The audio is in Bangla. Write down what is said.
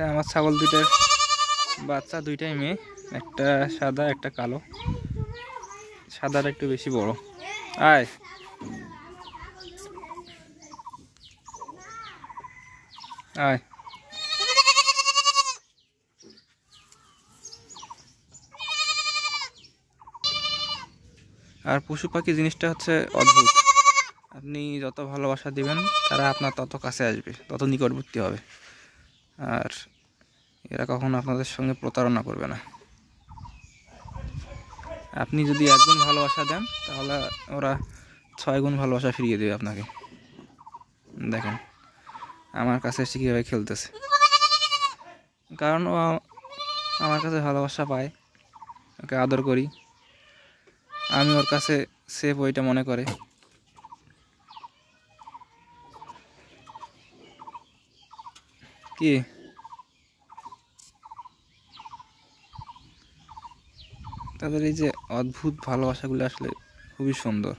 আমার ছাগল দুইটার বাচ্চা, দুইটাই মেয়ে, একটা সাদা একটা কালো। সাদাটা একটু বেশি বড়। আয় আয়। আর পশু পাখি জিনিসটা হচ্ছে অদ্ভুত। আপনি যত ভালোবাসা দিবেন তারা আপনার তত কাছে আসবে, তত নিকটবর্তী হবে। আর এরা কখনো আপনাদের সঙ্গে প্রতারণা করবে না। আপনি যদি 1 গুণ ভালোবাসা দেন তাহলে ওরা 6 গুণ ভালোবাসা ফিরিয়ে দেবে আপনাকে। দেখেন আমার কাছে এসে কীভাবে খেলতেছে, কারণ ও আমার কাছে ভালোবাসা পায়, ওকে আদর করি, আমি ওর কাছে সেফ ওইটা মনে করে। কি তাদের এই যে অদ্ভুত ভালোবাসাগুলো আসলে খুবই সুন্দর।